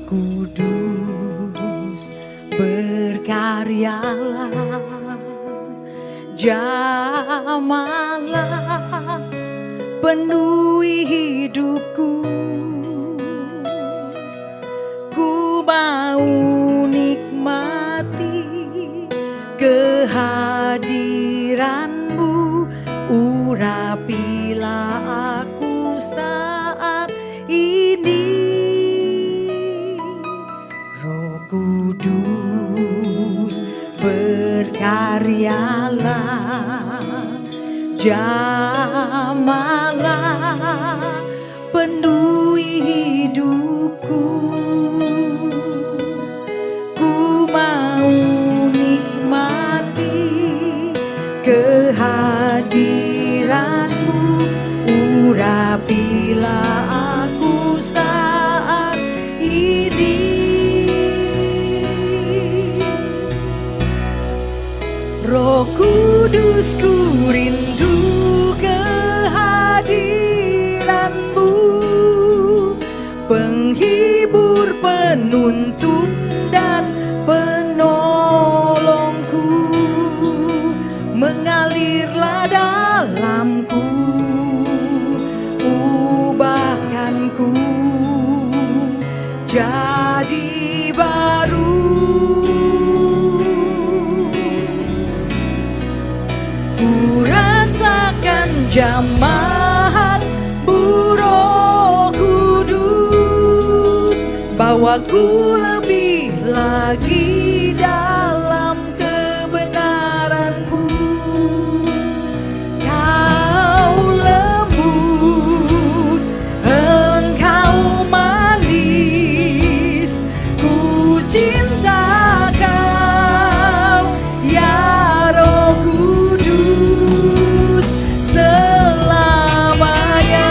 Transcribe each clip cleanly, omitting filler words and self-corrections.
Kudus, berkaryalah, jamahlah, penuhi hidupku. Ku mau nikmati kehadiranmu, urapilah aku saat ini. Roh Kudus, berkaryalah, jamahlah, penuhi hidupku. Ku mau nikmati kehadiranmu, urapilah aku saat ini. Roh Kudus, ku rindu kehadiranmu, penghibur, penuntun dan penolongku. Mengalirlah dalamku, ubahkanku jadi baru. Ku rasakan jamahan-Mu, Roh Kudus, bawaku lebih lagi dalam kebenaran-Mu. Kau lembut, Engkau manis, ku cinta Kau, ya Roh Kudus, selamanya.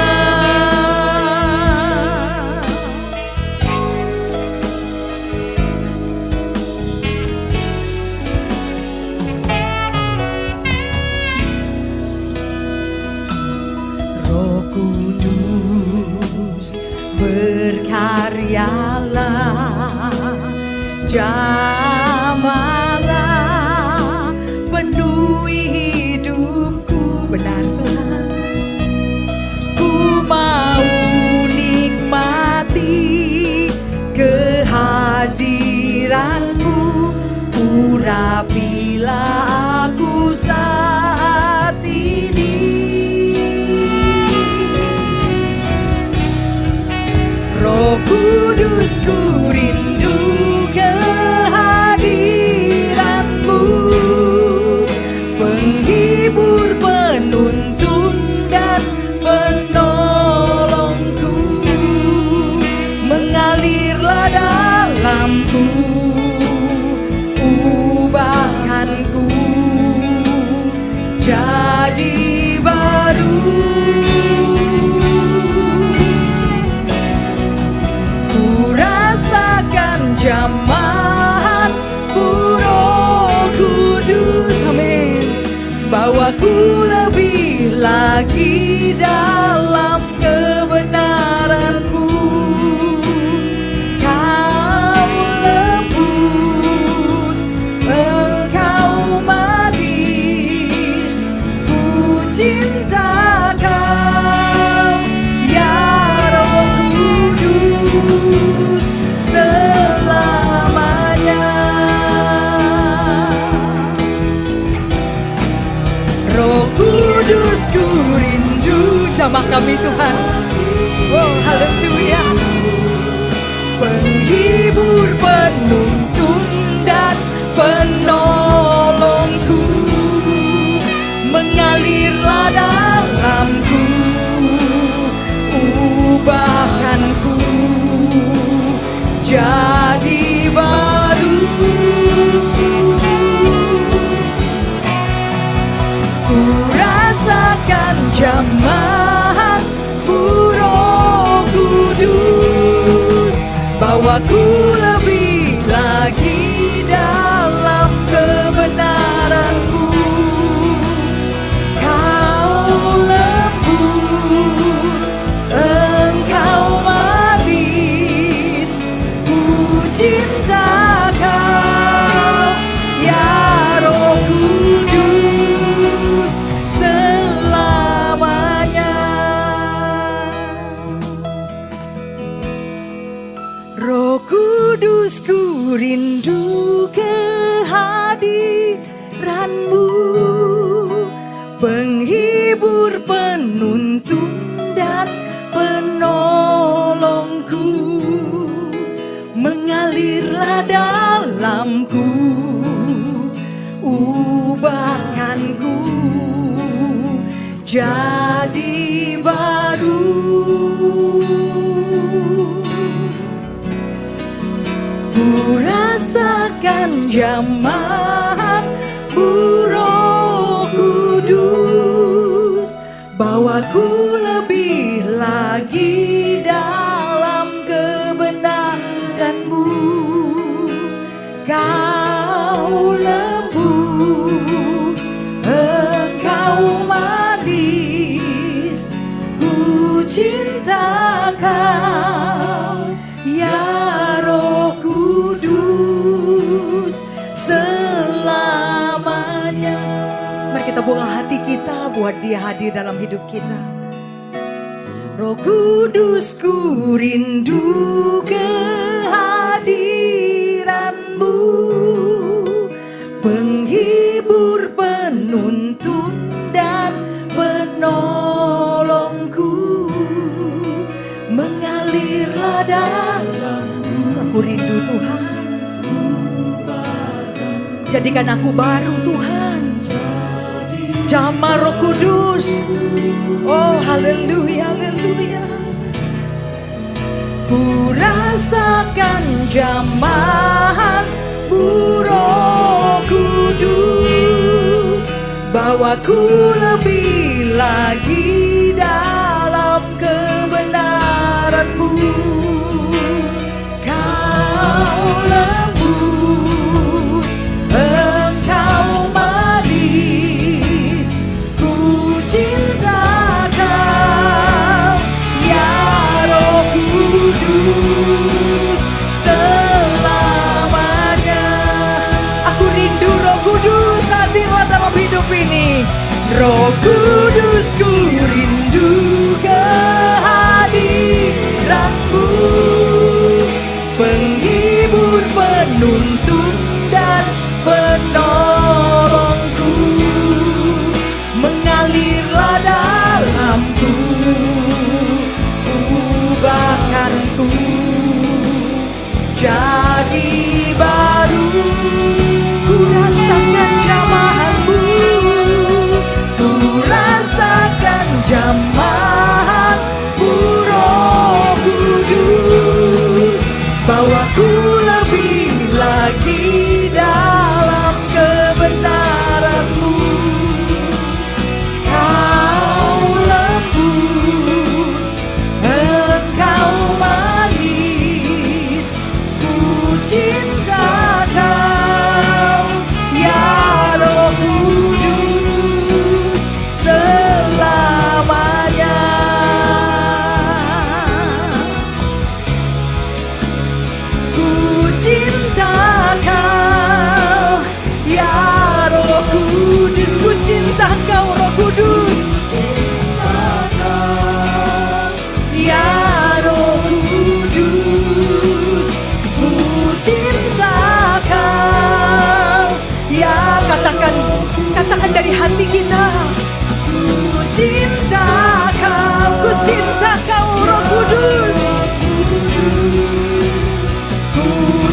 Roh Kudus, berkaryalah, jamahlah, penuhi hidupku. Benar Tuhan, ku mau nikmati kehadiran-Mu, urapilah aku saat ini. Roh Kudus, ku rindu kehadiran-Mu, penghibur, penuntun dan penolongku. Mengalirlah dalamku, ubahkanku jadi baru. Jamahan-Mu, Roh Kudus, amin, bawaku lebih lagi dalam kebenaran-Mu. Kau lembut, Engkau manis, ku cinta Kau, ya Roh Kudus, selamanya. Roh Kudus, ku rindu, jamah kami Tuhan. Oh haleluya. Penghibur, penuntun dan penolongku. Mengalirlah dalamku, ubahkanku jadi baru. Ku rasakan jamahan-Mu, Roh Kudus, bawaku lebih lagi dalam kebenaran-Mu. Kau lembut, Engkau manis, ku Roh Kudus, ku rindu kehadiran-Mu, penghibur, penuntun dan penolongku. Mengalirlah dalamku, ubahkanku jadi baru. Ku rasakan jamaah-Mu, Roh Kudus, bawaku lebih lagi dalam kebenaran-Mu. Kau lembut, Engkau manis, ku cinta Kau, ya Roh Kudus, selamanya. Mari kita buka hati kita buat Dia hadir dalam hidup kita. Roh Kudus, ku rindu kehadiran-Mu, penghibur, penuntun dan penolongku. Mengalirlah dalamku. Aku rindu Tuhan, jadikan aku baru Tuhan. Jamah Roh Kudus, oh haleluya, haleluya. Ku rasakan jamaah-Mu, Roh Kudus, bawaku lebih lagi dalam kebenaran-Mu. Kau lembut, Engkau manis, ku cinta Kau, ya Roh Kudus, selamanya. Aku rindu Roh Kudus, hadirlah dalam hidup ini. Roh Kudus, ku rindu kehadiran-Mu, penghibur, penuntun dan penolongku. Mengalirlah dalamku, ubahkanku jadi baru. Ku rasakan jamaah-Mu, ku rasakan jamaah-Mu, Roh Kudus, bawaku lebih lagi dalam kebenaran-Mu. Kau lembut, Engkau manis, ku cinta Kau, ya Roh Kudus, selamanya. Ku cinta Kau, ya Roh Kudus, ku cinta Kau, Roh Kudus, ya Roh Kudus, ku cinta Kau, ya katakan dari hati kita. Ku cinta Kau, ku cinta Kau, Roh Kudus, ku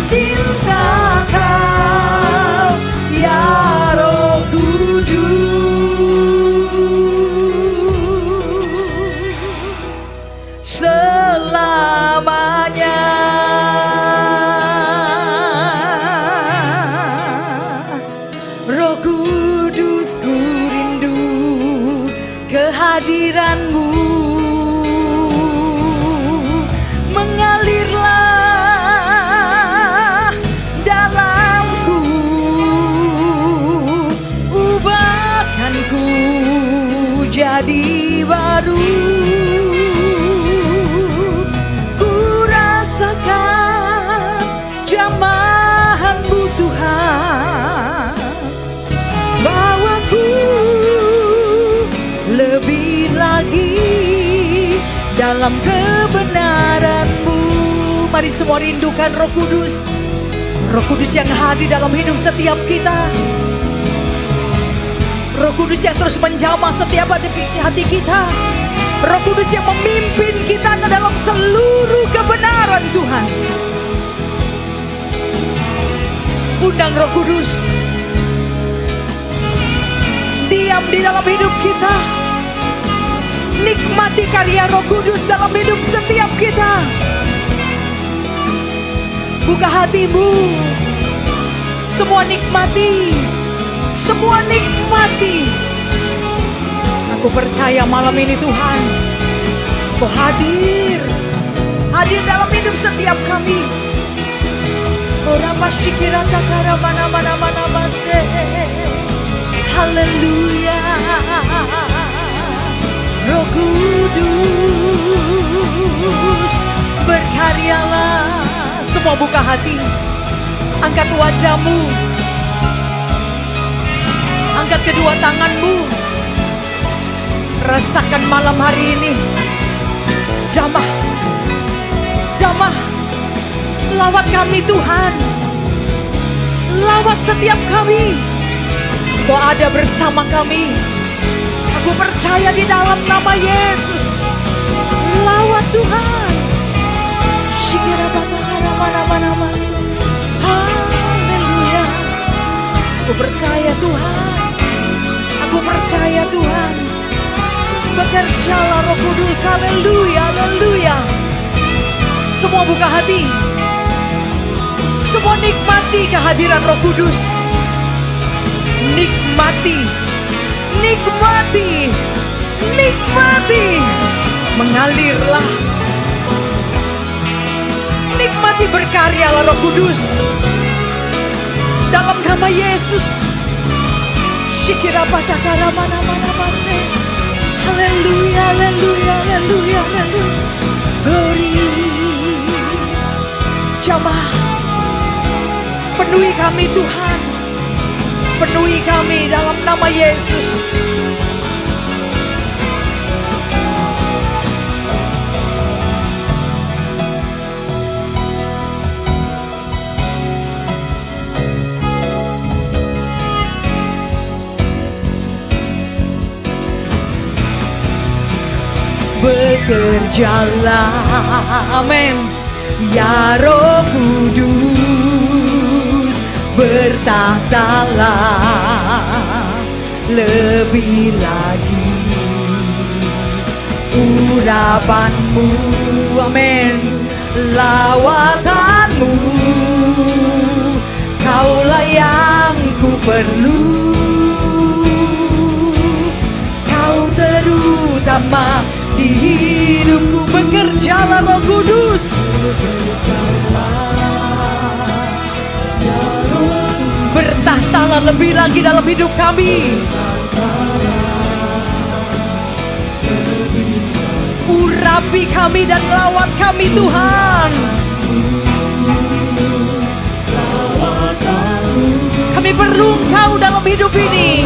cinta Kau, ya Roh Kudus, selamanya. Roh Kudus, ku rindu kehadiran-Mu, mengalirlah dalamku, ubahkanku jadi baru. Ku rasakan jamaah-Mu, Tuhan, bawaku lebih lagi dalam kebenaran-Mu. Mari semua rindukan Roh Kudus. Roh Kudus yang hadir dalam hidup setiap kita. Roh Kudus yang terus menjamah setiap hati kita. Roh Kudus yang memimpin kita ke dalam seluruh kebenaran Tuhan. Undang Roh Kudus. Diam di dalam hidup kita. Nikmati karya Roh Kudus dalam hidup setiap kita. Buka hatimu. Semua nikmati. Semua nikmati. Aku percaya malam ini Tuhan, Kau hadir. Hadir dalam hidup setiap kami. Orang masyikira takara mana-mana mase. Haleluya. Roh Kudus, berkaryalah. Semua buka hati. Angkat wajahmu. Angkat kedua tanganmu. Rasakan malam hari ini. Jamah. Jamah. Lawat kami Tuhan. Lawat setiap kami. Kau ada bersama kami. Aku percaya di dalam nama Yesus. Lawat Tuhan. Shikira bakara mana-mana. Haleluya. Aku percaya Tuhan. Aku percaya Tuhan. Bekerjalah Roh Kudus. Haleluya, haleluya. Semua buka hati. Semua nikmati kehadiran Roh Kudus. Nikmati. Nikmati. Nikmati. Mengalirlah. Nikmati berkaryalah Roh Kudus. Dalam nama Yesus. Shikira patakara mana-mana mase. Haleluya, haleluya, haleluya, haleluya. Glory. Jamah. Penuhi kami Tuhan. Penuhi kami dalam nama Yesus. Bekerjalah, amin, ya Roh Kudus, bertahtalah lebih lagi. Urapanmu, amin, lawatanmu, Kaulah yang ku perlu. Kau terutama di hidupku. Bekerjalah Roh Kudus. Bertahtalah lebih lagi dalam hidup kami. Urapi kami dan lawat kami Tuhan. Kami perlu Engkau dalam hidup ini.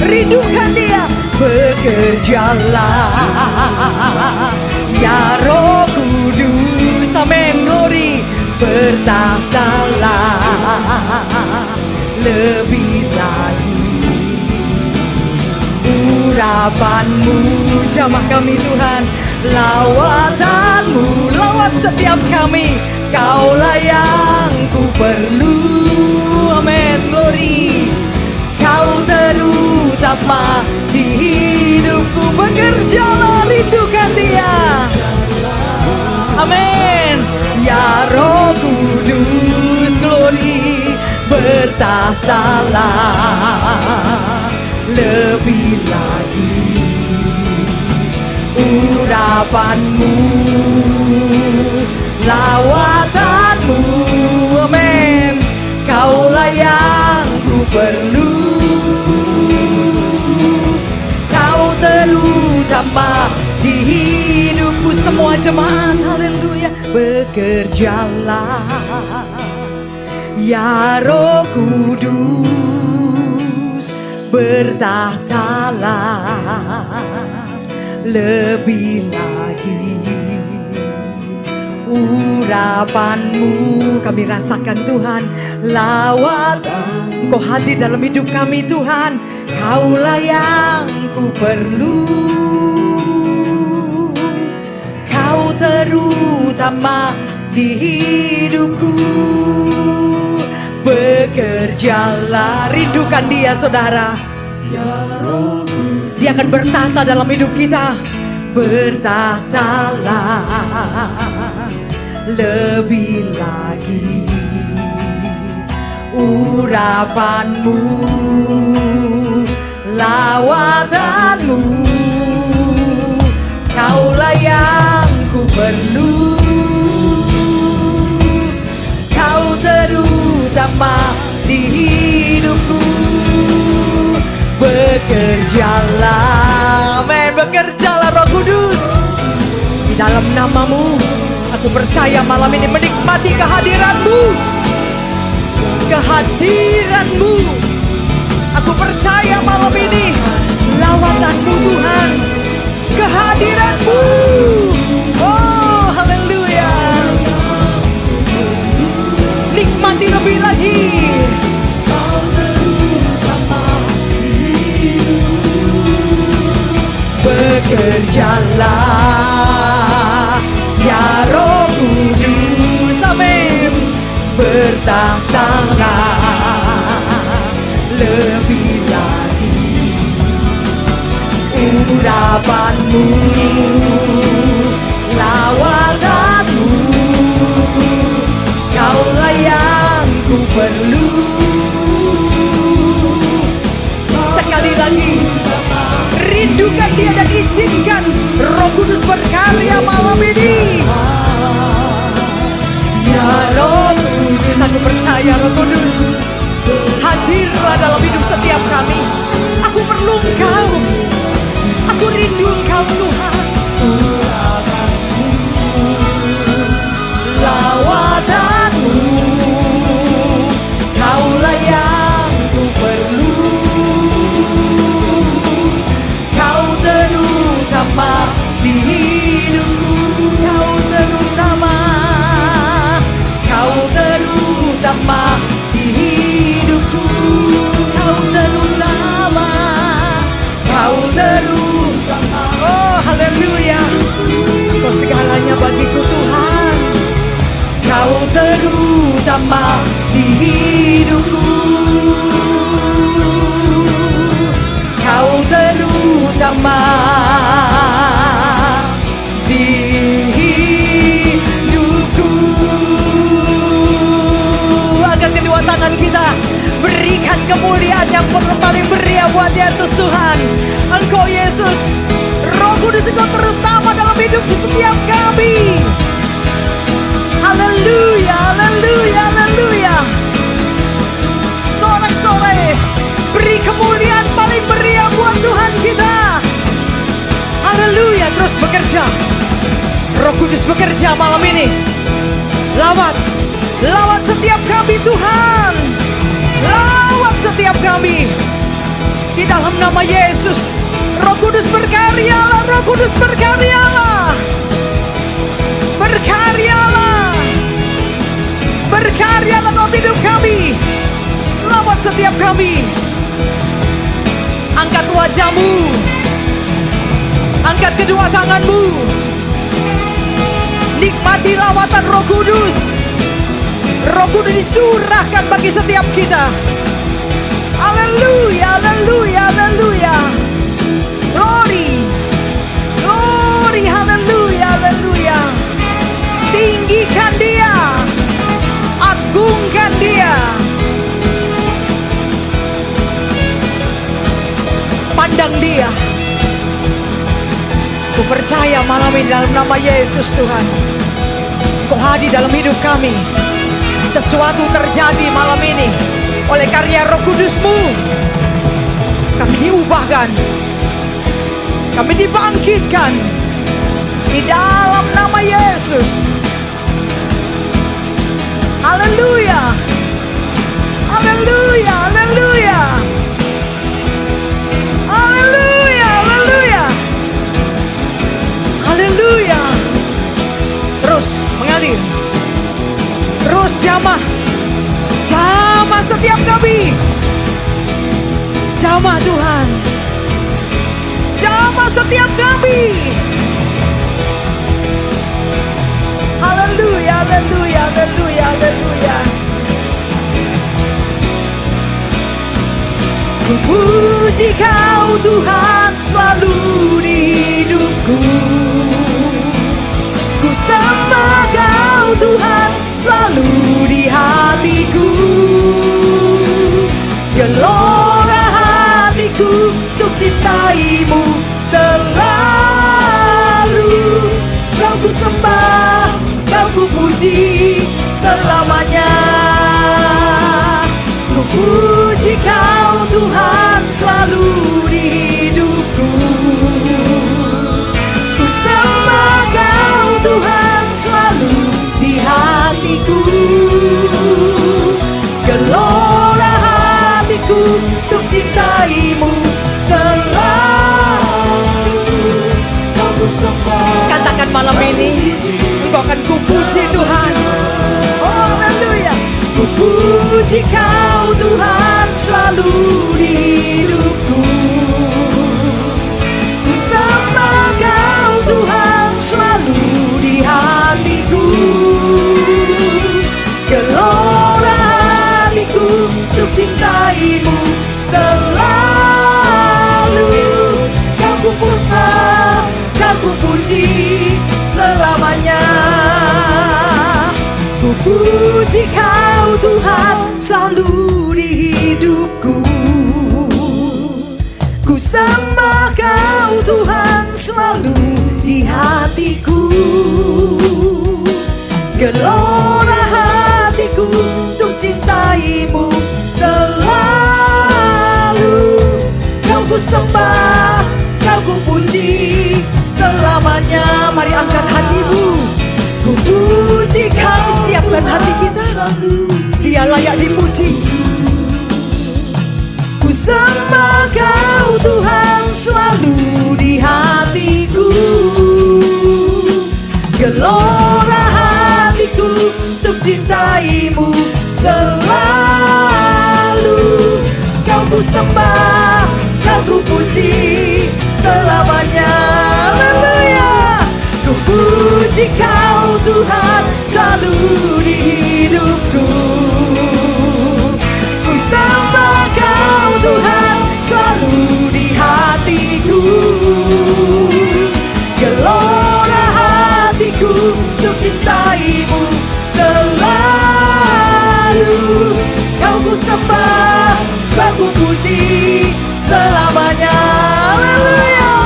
Rindukan Dia. Bekerjalah ya Roh Kudus, amin, glory. Bertahtalah lebih lagi. Urapanmu jamah kami Tuhan, lawatanmu lawat setiap kami. Kaulah yang ku perlu, amin, glory. Kau terutama di hidupku. Bekerjalah, rindukan Dia, amin. Ya Roh Kudus, glory. Bertahtalah lebih lagi. Urapanmu, lawatanmu, amin. Kaulah yang ku perlu. Kau terutama di hidupku. Semua jemaat, haleluya. Bekerjalah ya Roh Kudus. bertahtalah lebih lagi. Urapan-Mu kami rasakan Tuhan, lawatan Kau hadir dalam hidup kami Tuhan. Kaulah yang ku perlu, Kau terutama di hidupku. Bekerjalah, rindukan Dia saudara. Dia akan bertahta dalam hidup kita. Bertahtalah lebih lagi. Urapan-Mu, lawatan-Mu, Kaulah yang ku perlu, Kau terutama di hidupku. Bekerjalah, amin, bekerjalah Roh Kudus. Di dalam nama-Mu, aku percaya malam ini menikmati kehadiran-Mu. Kehadiran-Mu, aku percaya malam ini lawatan-Mu Tuhan. Kehadiran-Mu, oh haleluya. Nikmati lebih lagi. Bekerjalah ya Roh Kudus, amin. Bertahtalah lebih lagi. Urapan-Mu, lawatan-Mu, Kaulah yang ku perlu. Sekali lagi, rindukan Dia dan izinkan Roh Kudus berkarya malam ini. Ya Roh Kudus, aku percaya Roh Kudus, hadirlah dalam hidup setiap kami. Aku perlu Engkau, aku rindu Engkau Tuhan. Lawatan-Mu, Kaulah yang ku perlu, Kau terutama di hidupku. Kau terutama, Kau terutama di hidupku. Kau terutama, Kau terutama. Oh haleluya, Kau segalanya bagiku Tuhan. Kau terutama di hidupku. Kau terutama di hidupku. Angkat kedua tangan kita, berikan kemuliaan yang paling meriah buat Yesus Tuhan. Engkau Yesus, Roh Kudus, Engkau terutama dalam hidup setiap kami. Haleluya, haleluya, haleluya. Sorak-sorai, beri kemuliaan paling meriah buat Tuhan kita. Haleluya, terus bekerja. Roh Kudus bekerja malam ini. Lawat setiap kami Tuhan. Lawat setiap kami. Di dalam nama Yesus, Roh Kudus berkaryalah, Roh Kudus berkaryalah. Berkaryalah. Berkaryalah dalam hidup kami. Lawat setiap kami. Angkat wajah-Mu, angkat kedua tangan-Mu. Nikmati lawatan Roh Kudus. Roh Kudus disurahkan bagi setiap kita. Haleluya, haleluya, haleluya. Glory, glory, haleluya, haleluya. Tinggikan Dia, agungkan Dia. Pandang Dia. Ku percaya malam ini dalam nama Yesus Tuhan, Kau hadir dalam hidup kami. Sesuatu terjadi malam ini oleh karya Roh Kudus-Mu. Kami diubahkan, kami dibangkitkan di dalam nama Yesus. Haleluya, haleluya, haleluya. kami. Jamah Tuhan, jamah setiap kami. Haleluya, haleluya, haleluya, haleluya. Ku puji Kau Tuhan selalu di hidupku. Ku sembah Kau Tuhan selalu di hatiku. Gelora hatiku untuk cintai-Mu selalu. Kau ku sembah, Kau ku puji selamanya. Ku puji Kau Tuhan selalu di hidupku. Ku sembah Kau Tuhan selalu di hatiku. Gelora hatiku untuk cintai-Mu selalu. Kau ku sembah. Katakan malam ini, Engkau akan kupuji Tuhan. Oh, haleluya. Ku puji Kau Tuhan selalu di hidupku. Ku sembah Kau Tuhan selalu di hatiku. Gelora hatiku untuk cintai-Mu selalu. Kau ku sembah, Kau ku puji selamanya. Ku puji Kau Tuhan selalu di hidupku. Ku sembah Kau Tuhan selalu di hatiku. Gelora hatiku untuk cintai-Mu selalu. Kau ku sembah, Kau ku puji selamanya. Mari angkat hatimu. Ku puji Kau, siapkan hati kita. Dia layak dipuji. Ku sembah Kau Tuhan selalu di hatiku. Gelora hatiku untuk cintai-Mu selalu. Kau ku sembah, Kau ku puji selamanya. Haleluya. Ku puji Kau Tuhan selalu di hidupku. Ku sembah Kau Tuhan selalu di hatiku. Gelora hatiku untuk cintai-Mu selalu. Kau ku sembah, Kau ku puji selamanya. Haleluya.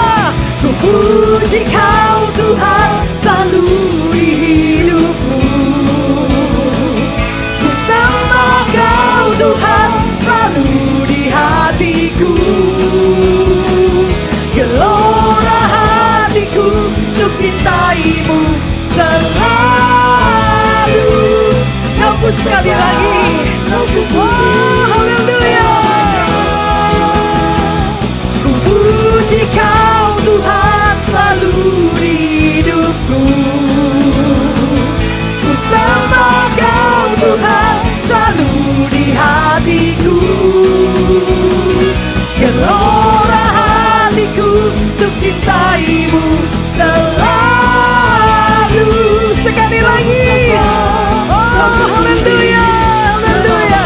Ku puji Kau Tuhan selalu di hidupku. Ku sembah Kau Tuhan selalu di hatiku. Gelora hatiku untuk cintai-Mu selalu. Kau ku sekali lagi. Kau ku puji. Haleluya. Ku puji Kau Tuhan selalu di hidupku. Ku sembah Kau Tuhan selalu di hatiku. Gelora hatiku untuk cintai-Mu selalu. Sekali lagi. Oh, haleluya, haleluya.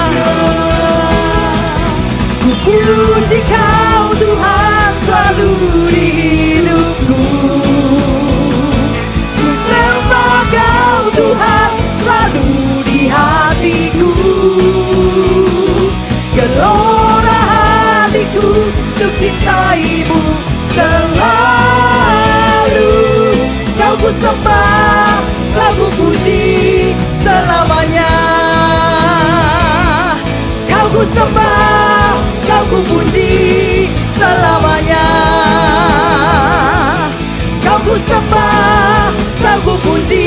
Ku puji Kau Tuhan selalu di hidupku. Ku sembah Kau Tuhan selalu di hatiku. Gelora hatiku untuk cintai-Mu selalu. Kau ku sembah, Kau ku puji selamanya. Kau ku sembah, Kau ku puji selamanya. Kau ku sembah, Kau ku puji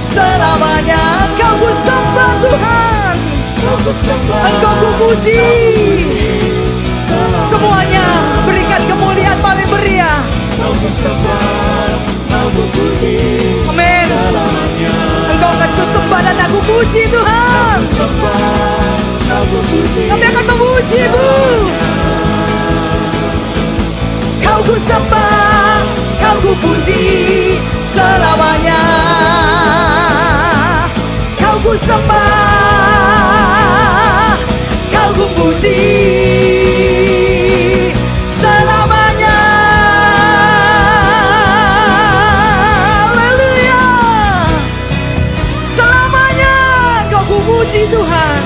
selamanya. Kau ku sembah Tuhan, Engkau ku puji. Semuanya berikan kemuliaan paling meriah. Amin. Engkau akan ku sembah dan aku puji Tuhan. Kami akan memuji-Mu. Kau ku sembah, Kau ku puji selamanya. Kau ku sembah, Kau ku puji selamanya. Haleluya. Selamanya Kau ku puji Tuhan.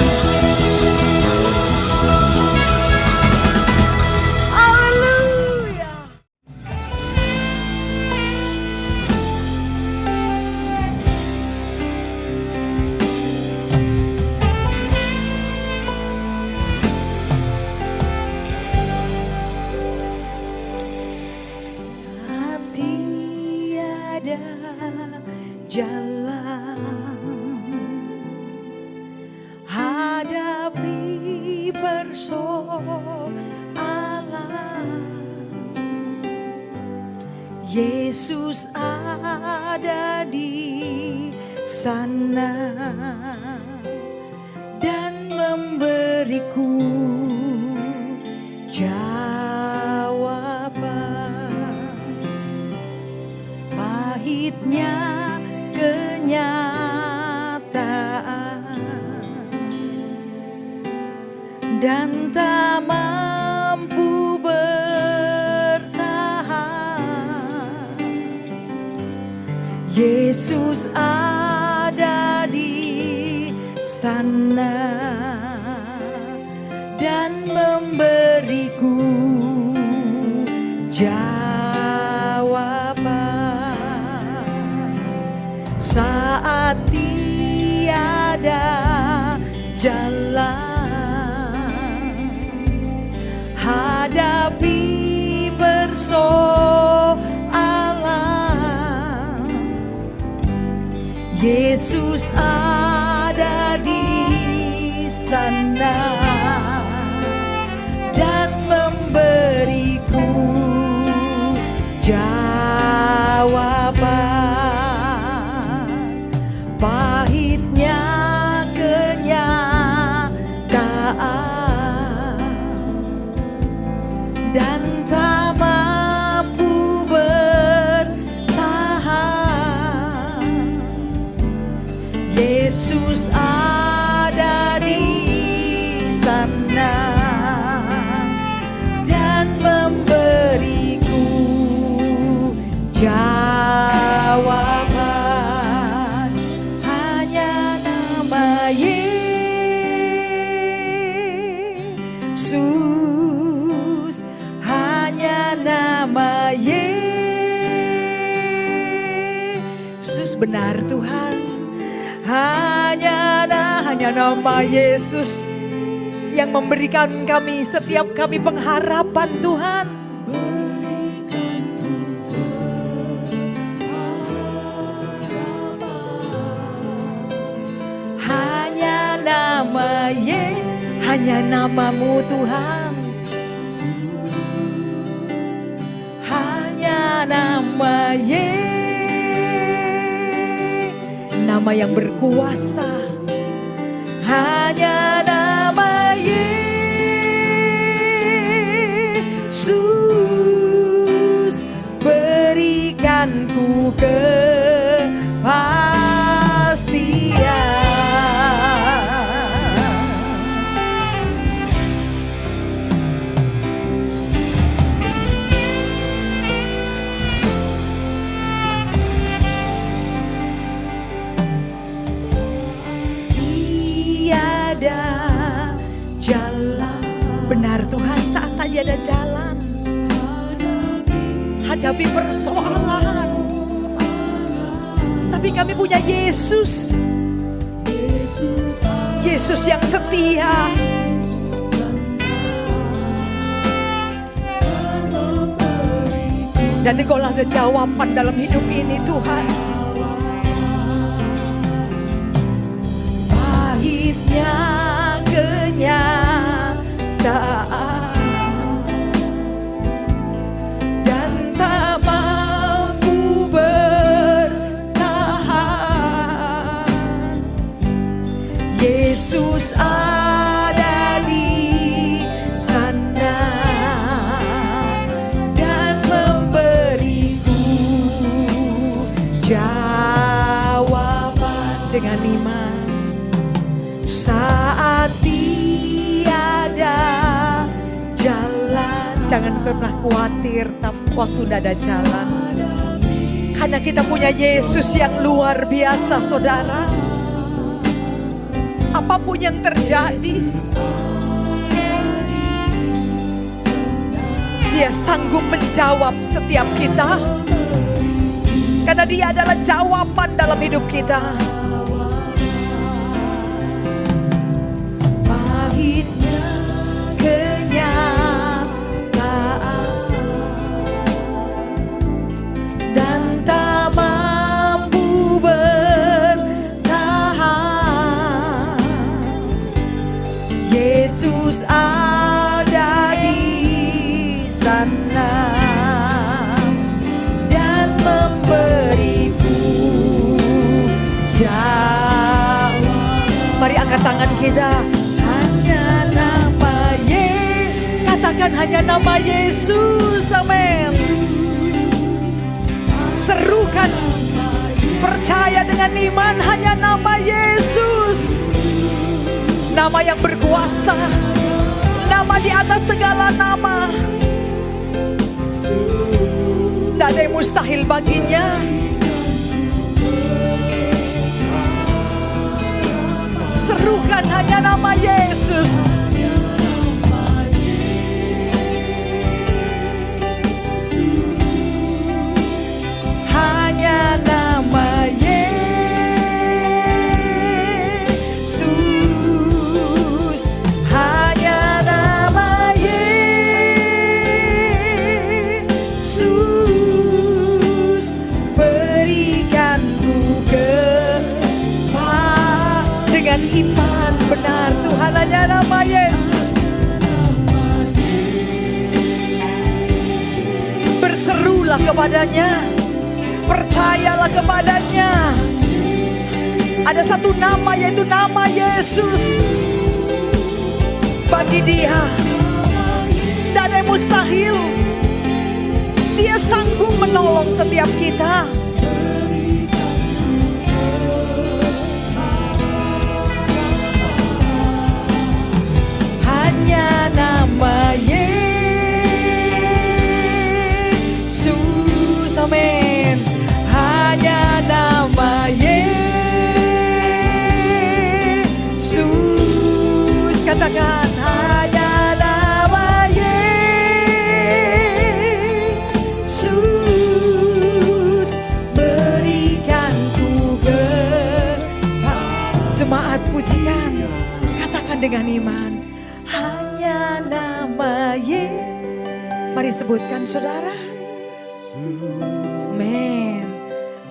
Jalan hadapi persoalan, Yesus ada di sana dan memberiku jawaban. Pahitnya kenyataan dan tak mampu bertahan, Yesus ada di sana dan memberiku jawaban. Saat tiada jalan hadapi persoalan, Yesus ada di sana dan memberiku jawaban. Pahitnya kenyataan dan tak mampu bertahan, Yesus ada di sana dan memberiku jawaban. Hanya nama Yesus, hanya nama Yesus. Benar Tuhan, hanya nama Yesus yang memberikan kami, setiap kami pengharapan Tuhan. Hanya nama hanya namamu Tuhan. Hanya nama nama yang berkuasa. Hanya nama Yesus, berikanku kepastian. Jalan. Benar Tuhan, saat tak ada jalan hadapi persoalan, tapi kami punya Yesus. Yesus yang setia. Dan Engkaulah ada jawaban dalam hidup ini Tuhan. Pahitnya kenyataan dan tak mampu bertahan, Yesus ada dengan iman. Saat tiada jalan, jangan pernah khawatir waktu tidak ada jalan. Karena kita punya Yesus yang luar biasa, saudara. Apapun yang terjadi, Dia sanggup menjawab setiap kita. Karena Dia adalah jawaban dalam hidup kita. Pahitnya kenyataan dan tak mampu bertahan. Yesus ada di sana dan memberiku jawab. Mari angkat tangan kita. Hanya nama Yesus. Katakan hanya nama Yesus. Amin. Serukan, percaya dengan iman, hanya nama Yesus. Nama yang berkuasa, nama di atas segala nama. Tidak ada yang mustahil baginya. Serukan hanya nama Yesus. Hanya nama Yesus. Hanya nama Yesus. Berikanku dengan iman benar. Tuhan, hanya nama Yesus. Berserulah kepadanya. Percayalah kepadanya. Ada satu nama, yaitu nama Yesus. Bagi Dia tidak ada yang mustahil. Dia sanggup menolong setiap kita. Hanya nama Yesus. Amin. Hanya nama Yesus. Katakan hanya nama Yesus. Berikanku jemaat pujian. Katakan dengan iman. Hanya nama Yesus. Mari sebutkan, saudara. Amin.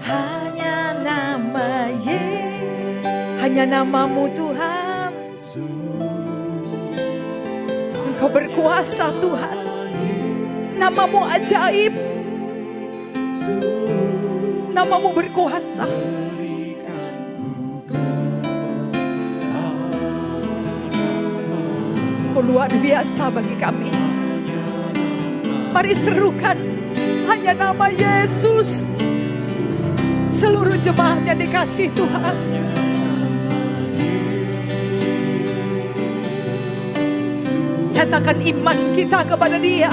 Hanya nama Yesus. Hanya namamu, Tuhan. Engkau berkuasa, Tuhan. Namamu ajaib. Namamu berkuasa. Kau luar biasa bagi kami. Mari serukan hanya nama Yesus. Seluruh jemaat yang dikasih Tuhan. Nyatakan iman kita kepada Dia.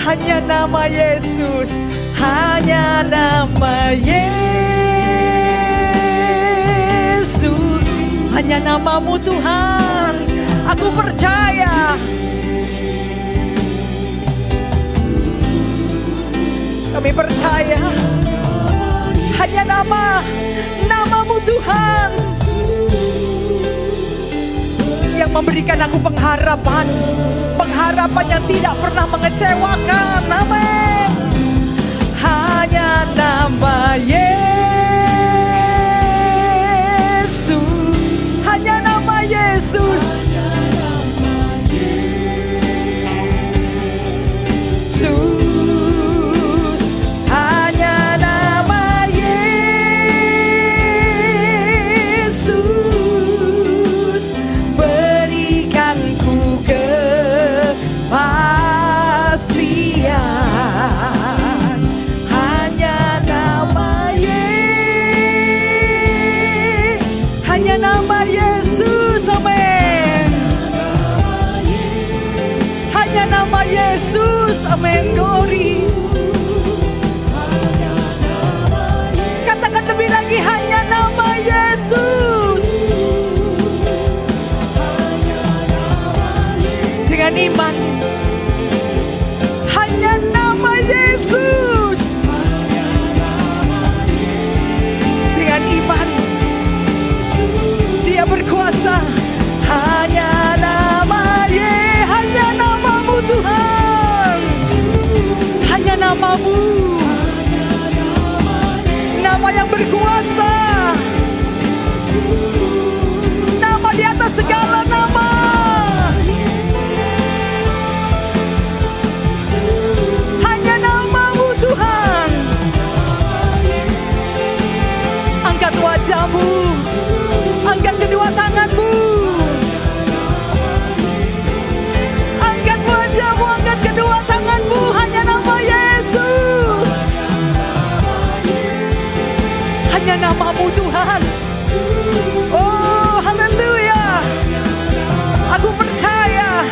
Hanya nama Yesus. Hanya nama Yesus. Hanya namamu, Tuhan. Aku percaya. Kami percaya. Hanya namamu, Tuhan, yang memberikan aku pengharapan. Pengharapan yang tidak pernah mengecewakan. Amin. Hanya nama Yesus. Hanya nama Yesus. Hanya nama Yesus. nama yang berkuasa, nama di atas segala nama. Hanya nama-Mu Tuhan. Angkat wajah-Mu, angkat kedua tangan-Mu, angkat wajah-Mu, angkat kedua tangan-Mu. Hanya nama Yesus, hanya nama-Mu Tuhan. Oh haleluya. Aku percaya,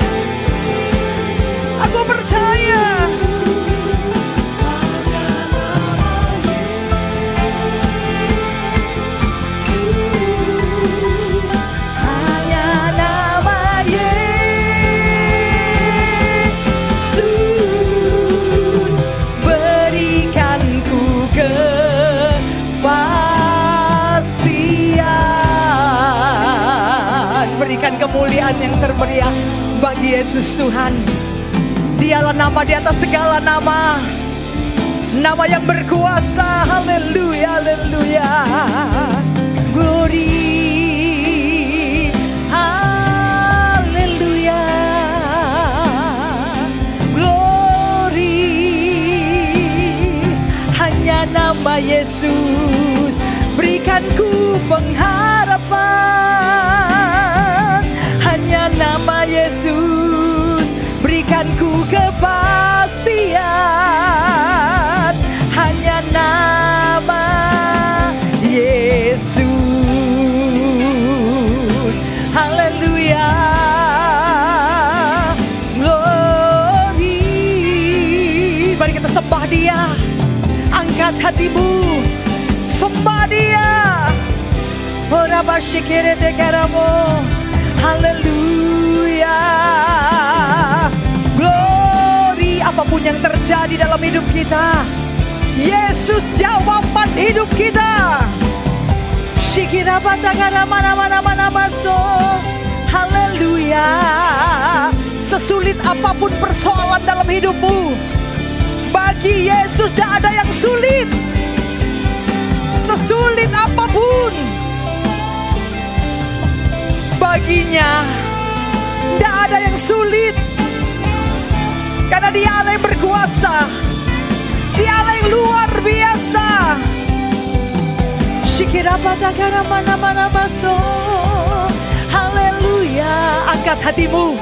aku percaya. Hanya nama Yesus, berikan ku kepastian. Berikan kemuliaan yang termeriah bagi Yesus Tuhan. Dialah nama di atas segala nama, nama yang berkuasa. Haleluya, haleluya. Glory, haleluya. Glory, hanya nama Yesus, berikan ku pengharapan. Hanya nama Yesus, berikan ku kepastian. Hanya nama Yesus. Haleluya. Glory. Mari kita sembah Dia. Angkat hatimu, sembah Dia. Ora basyikere tekaramo. Haleluya. Glory. Apapun yang terjadi dalam hidup kita, Yesus jawaban hidup kita. Shikira batagara mana so. Haleluya. Sesulit apapun persoalan dalam hidupmu, bagi Yesus tidak ada yang sulit. Sesulit apapun, baginya tidak ada yang sulit. Karena Dia Allah yang berkuasa, Dia Allah yang luar biasa. Shikira batagara mana so. Haleluya. Angkat hatimu,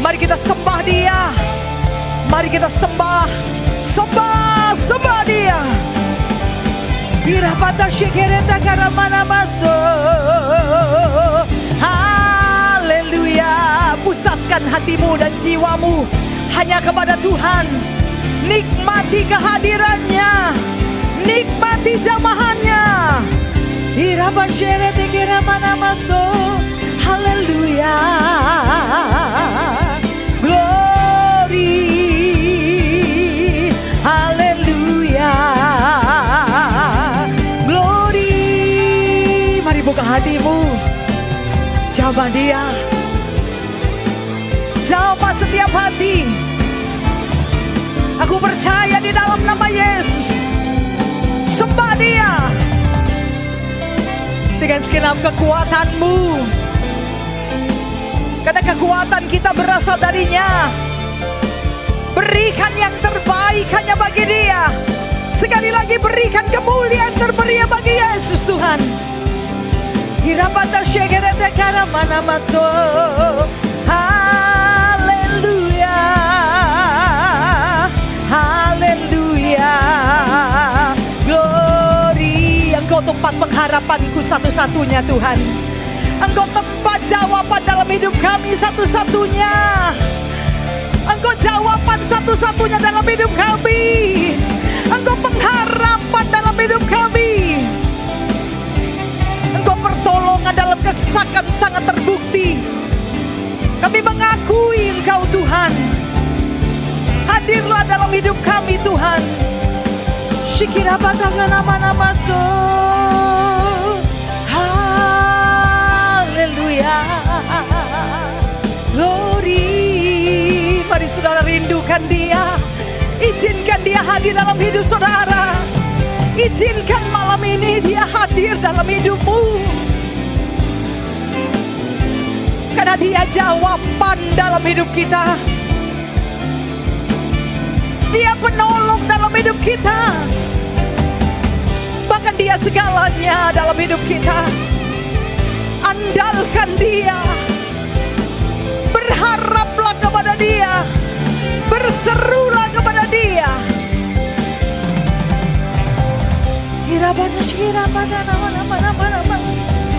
mari kita sembah Dia. Mari kita sembah, sembah, sembah Dia. Birabata shikereta karamana maso. Haleluya. Pusatkan hatimu dan jiwamu hanya kepada Tuhan. Nikmati kehadirannya, nikmati jamahannya. Irabasherete karamana maso. Haleluya. Glory. Haleluya. Glory. Mari buka hatimu, jawab Dia. Jawab setiap hati. Aku percaya di dalam nama Yesus. Sembah Dia dengan segenap kekuatanmu, karena kekuatan kita berasal darinya. Berikan yang terbaik hanya bagi Dia. Sekali lagi berikan kemuliaan termeriah bagi Yesus Tuhan. Hirapata shegerete karamana maso. Haleluya. Haleluya. Glory. Engkau tempat pengharapanku satu-satunya Tuhan. Engkau tempat jawaban dalam hidup kami satu-satunya. Engkau jawaban satu-satunya dalam hidup kami. Engkau pengharapan dalam hidup kami. Engkau pertolongan dalam kesesakan sangat terbukti. Kami mengakui Engkau Tuhan. Hadirlah dalam hidup kami Tuhan. Shikira batanga nama-nama so. Haleluya. Glory. Mari saudara rindukan Dia. Izinkan Dia hadir dalam hidup saudara. Izinkan malam ini dia hadir dalam hidupmu. Karena dia jawaban dalam hidup kita. Dia penolong dalam hidup kita. Bahkan dia segalanya dalam hidup kita. Andalkan dia. Berharaplah kepada dia. Berserulah kepada dia.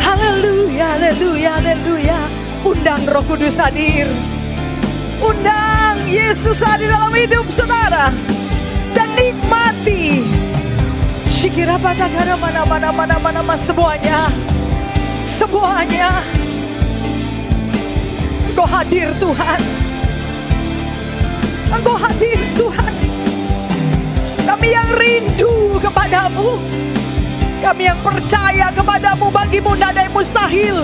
Haleluya, haleluya, haleluya. Undang Roh Kudus hadir. Undang Yesus hadir dalam hidup saudara. Dan nikmati. Shikira patagara mana semuanya. Semuanya. Engkau hadir Tuhan. Engkau hadir Tuhan. Kami yang rindu kepadamu. Kami yang percaya kepadamu. Bagimu tidak ada yang mustahil.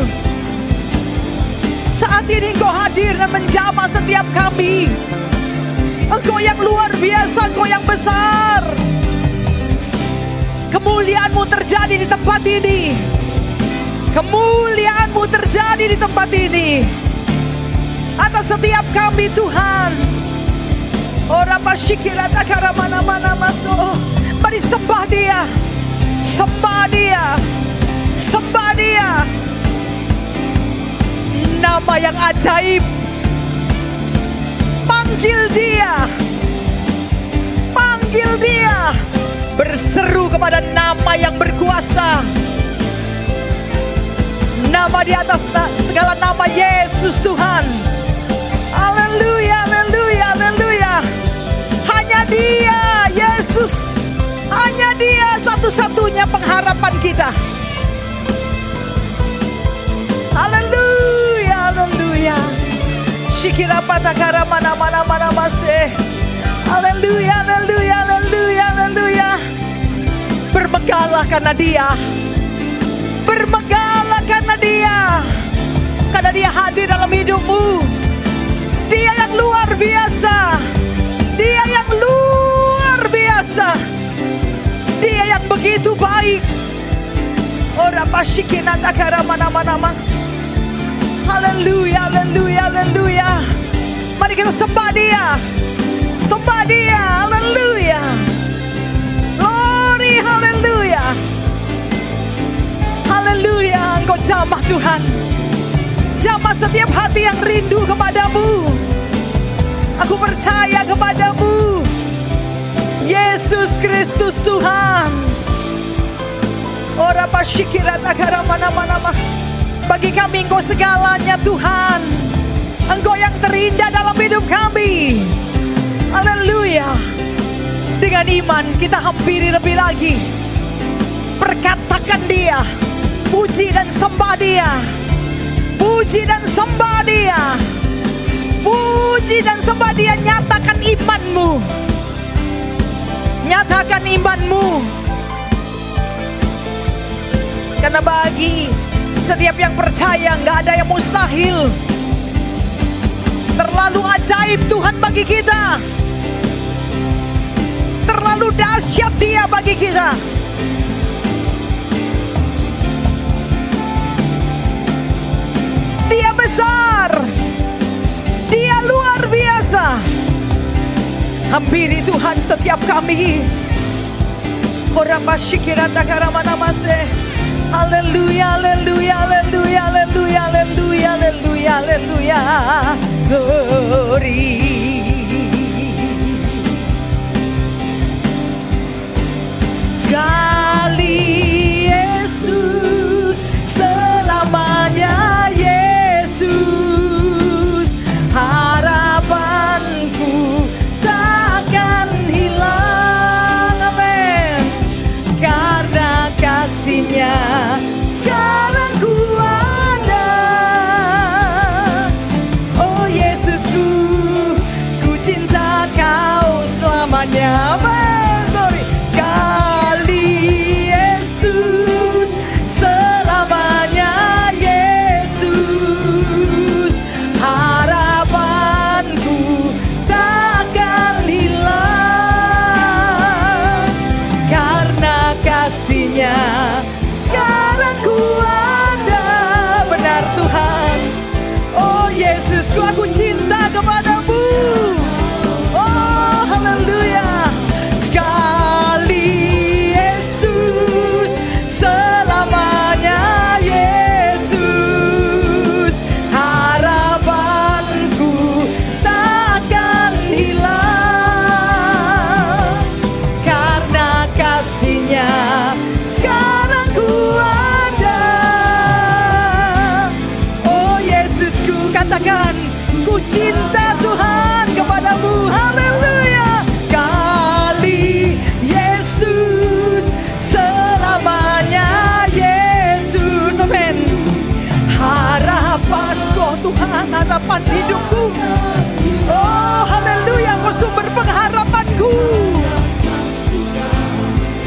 Saat ini Engkau hadir dan menjamah setiap kami. Engkau yang luar biasa, Engkau yang besar. Kemuliaan-Mu terjadi di tempat ini. Kemuliaan-Mu terjadi di tempat ini. Atas setiap kami Tuhan. Ora pasyikira takara mana-mana masuk. Mari sembah dia. Sembah dia. Sembah dia. Nama yang ajaib. Panggil dia. Panggil dia. Berseru kepada nama yang berkuasa. Nama di atas segala nama, Yesus Tuhan. Haleluya, haleluya, haleluya. Hanya dia, Yesus. Hanya dia satu-satunya pengharapan kita. Haleluya, haleluya. Shikira patakara mana-mana masih. Haleluya, haleluya, haleluya, haleluya. Bermegahlah karena dia. Bermegahlah karena dia. Karena dia hadir dalam hidupmu. Dia yang luar biasa. Dia yang luar biasa. Dia yang begitu baik. Ora pasyikina takara mana-mana. Haleluya, haleluya, haleluya. Mari kita sembah dia. Sembah dia, haleluya. Glory, haleluya. Haleluya, Engkau jamah Tuhan. Jamah setiap hati yang rindu kepadamu. Aku percaya kepadamu, Yesus Kristus Tuhan. Ora pasyikira takara mana-mana. Bagi kami Engkau segalanya Tuhan. Engkau yang terindah dalam hidup kami. Haleluya. Dengan iman kita hampiri lebih lagi. Perkatakan dia. Puji dan sembah dia. Puji dan sembah dia. Puji dan sembah dia. Nyatakan imanmu. Nyatakan imanmu. Karena bagi setiap yang percaya gak ada yang mustahil. Terlalu ajaib Tuhan bagi kita. Terlalu dahsyat dia bagi kita. Dia besar. Dia luar biasa. Hampiri Tuhan setiap kami. Ora pasyikira takara mana masih. Haleluya, haleluya, haleluya, haleluya, haleluya, haleluya, haleluya. Glory. Sekali Yesus, selamanya Yesus. Harapanku takkan hilang, amin. Karena kasih-Nya sekarang ku ada. Oh Yesusku, kasih-Nya sekarang ku ada. Benar Tuhan. Oh Yesusku, aku cinta kepadamu. Oh haleluya. Sekali Yesus, selamanya Yesus. Harapanku takkan hilang karena kasih-Nya sekarang ku ada. Oh Yesusku, katakan ku cinta Tuhan kepadamu. Haleluya. Sekali Yesus, selamanya Yesus. Amin. Harapanku Tuhan, harapan hidupku. Oh haleluya, Kau sumber pengharapanku.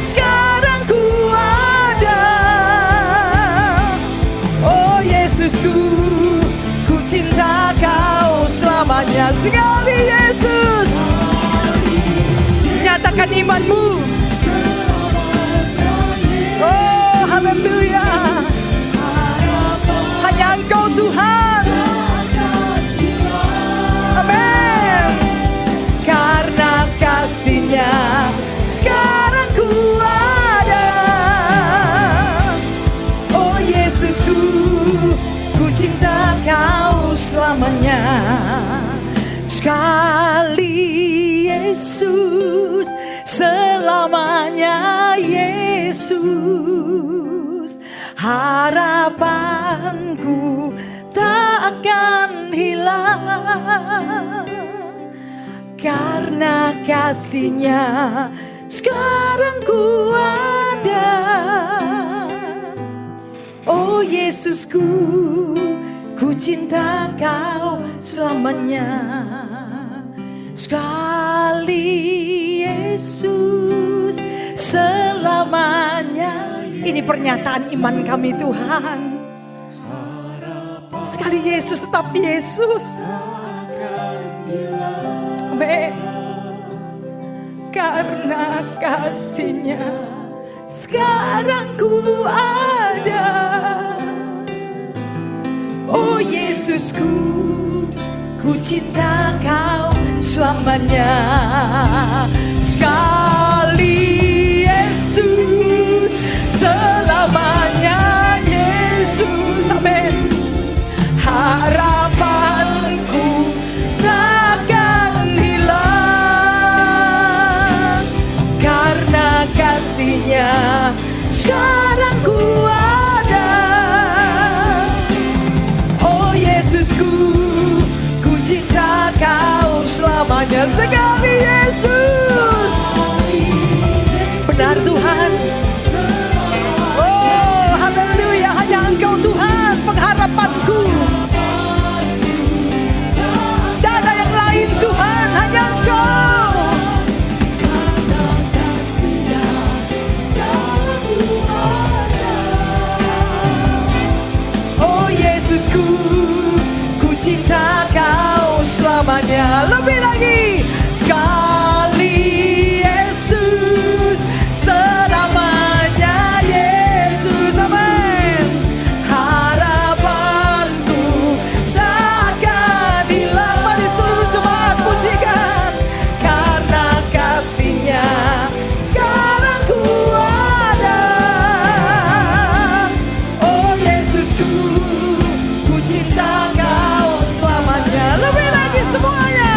Sekarang ku ada. Oh Yesusku, ku cinta Kau selamanya. Sekali Yesus, nyatakan imanmu. Oh haleluya. Hanya Engkau Tuhan. Amin. Karena kasih-Nya sekarang ku ada. Oh Yesusku, ku cinta Kau selamanya. Sekali Yesus, selamanya Yesus. Harapanku tak akan hilang karena kasih-Nya sekarang ku ada. Oh Yesusku, ku cinta Kau selamanya. Sekali Yesus, selamanya. Ini pernyataan iman kami Tuhan. Sekali Yesus, tetap Yesus. Amin. Karena kasih-Nya sekarang ku ada. Oh Yesusku, ku cinta Kau selamanya. Sekali Yesus, selamanya Yesus. Amin. Harapanku takkan hilang karena kasih-Nya sekarang ku ada. Oh Yesusku, ku cinta Kau selamanya. Sekali Yesus. Benar Tuhan. Oh haleluya. Hanya Engkau Tuhan pengharapanku. Tak ada yang lain Tuhan, hanya Engkau. Oh Yesusku, ku cinta Kau selamanya. Lebih lagi. Sekali Yesus, selamanya Yesus. Amin. Harapanku takkan hilang. Mari seluruh jemaat pujikan. Karena kasih-Nya sekarang ku ada. Oh Yesusku, ku cinta Kau selamanya. Lebih lagi semuanya.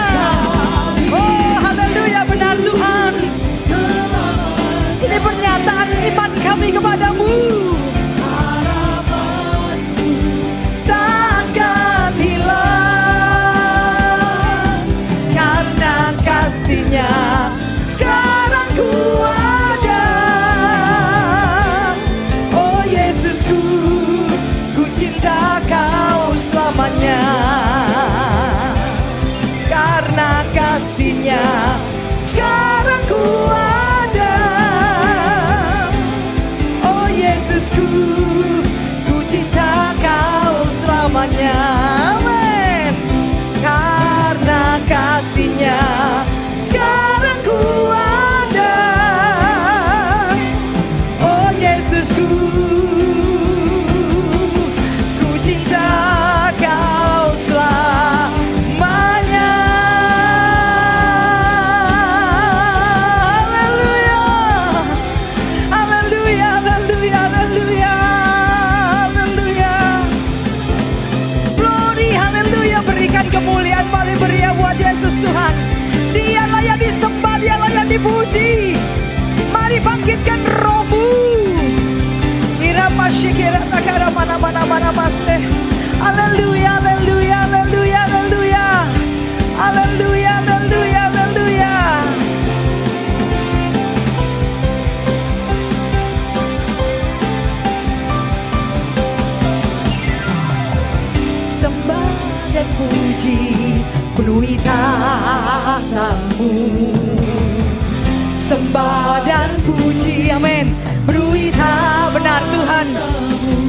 Sembah dan puji, amin, penuhi tahta, benar Tuhan.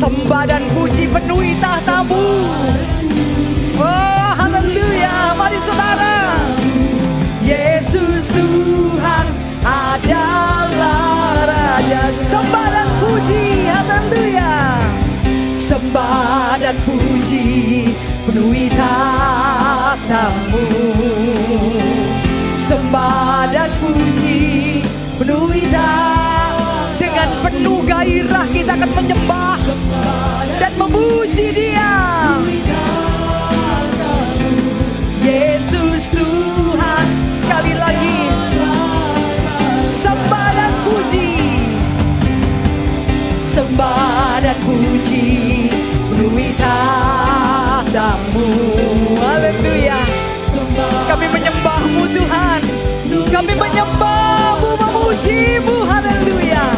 Sembah dan puji penuhi tahta-Mu. Oh haleluya, mari saudara. Yesus Tuhan adalah Raja. Sembah dan puji, haleluya. Sembah dan puji penuhi tahta-Mu. Sembah dan puji penuhi tahta. Dengan penuh gairah kita akan menyembah dan memuji Dia. Yesus Tuhan, sekali lagi sembah dan puji. Sembah dan puji penuhi tahta-Mu. Haleluya. Kami menyembah-Mu Tuhan, kami menyembah-Mu, memuji-Mu. Haleluya.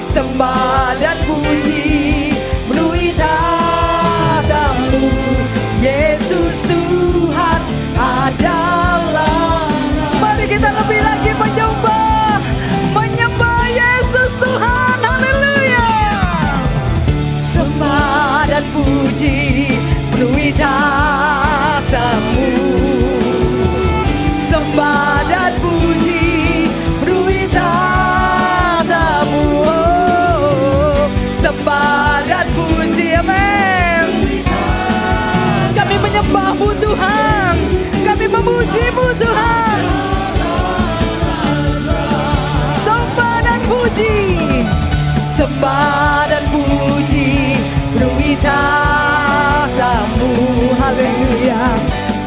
Sembah dan puji penuhi tahta-Mu. Yesus Tuhan adalah. Mari kita lebih lagi menyembah, menyembah Yesus Tuhan. Haleluya. Sembah dan puji penuhi tahta-Mu. Sembah dan puji penuhi tahta-Mu. Oh, sembah dan puji, amin. Kami menyembah-Mu Tuhan, kami memuji-Mu Tuhan. Sembah dan puji, sembah dan puji penuhi tahta-Mu. Haleluya.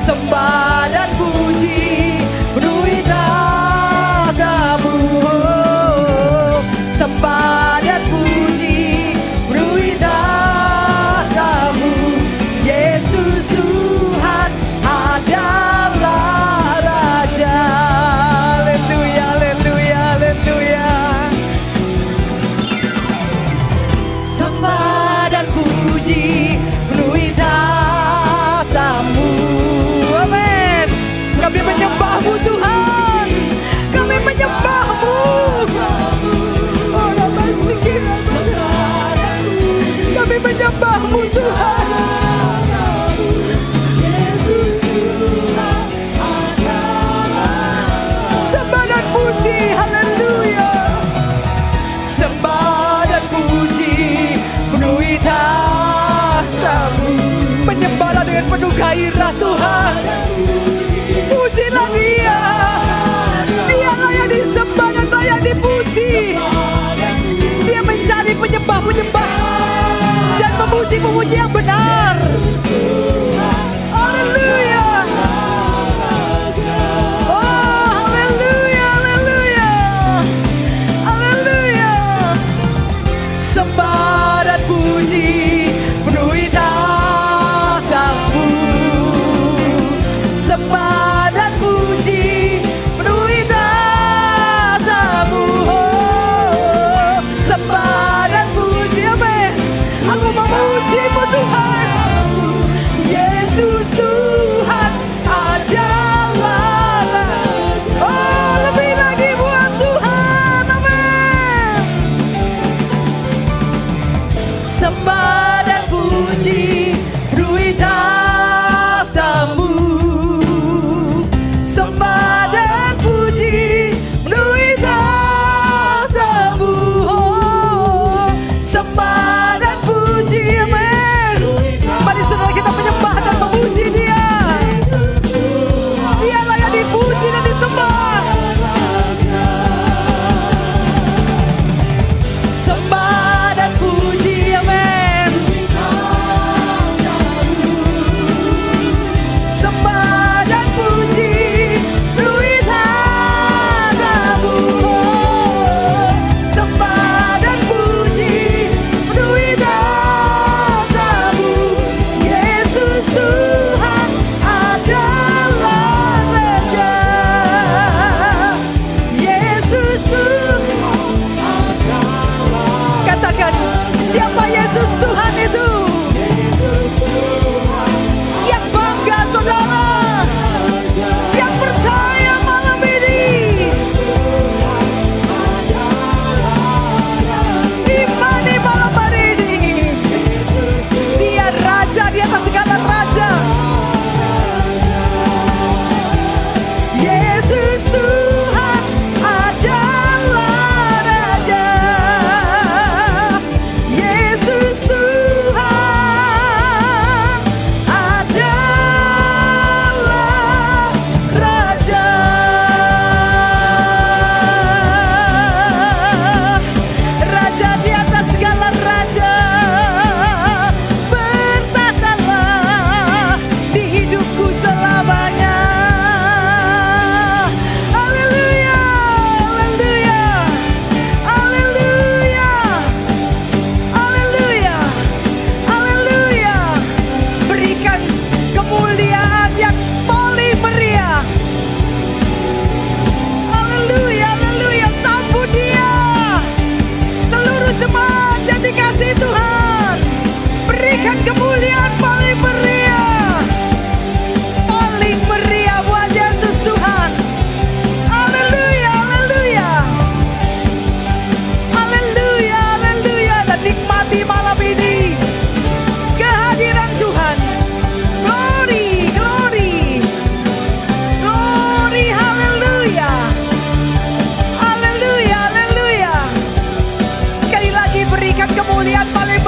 Sembah dan puji penuhi tahta-Mu. Oh, sembah dan puji penuhi tahta-Mu. Yesus Tuhan adalah Raja. Haleluya, haleluya, haleluya. Sembah dan puji penuhi tahta-Mu. Amin. Kami menyembah-Mu Tuhan, kami menyembah-Mu. Kami menyembah-Mu Tuhan. Sembah dan puji, haleluya. Sembah dan puji penuhi tahta-Mu. Menyembahlah dengan penuh gairah Tuhan. Pujilah Dia. Dia layak disembah dan layak dipuji. Dia mencari penyembah-penyembah dan memuji-memuji yang benar. Haleluya. Oh haleluya, haleluya, haleluya. Sembah dan puji penuhi tahta-Mu. Sembah dan puji penuhi tahta-Mu. Oh, sembah dan puji, amin. Aku memuji-Mu Tuhan. Yesus Tuhan adalah. Oh, lebih lagi buat Tuhan, amin. Sembah dan puji penuhi tahta-Mu. Sembah dan puji penuhi tahta-Mu. Oh, sembah dan puji, amin. Mari saudara kita menyembah dan memuji Dia. Dia layak dipuji dan disembah. Sembah dan puji, amin. Sembah dan puji penuhi tahta-Mu. Sembah dan puji penuhi tahta-Mu. Yesus Tuhan adalah Raja. Yesus Tuhan. Katakan, siapa Yesus Tuhan itu? Yang bangga saudara, yang percaya malam ini. kemuliaan paling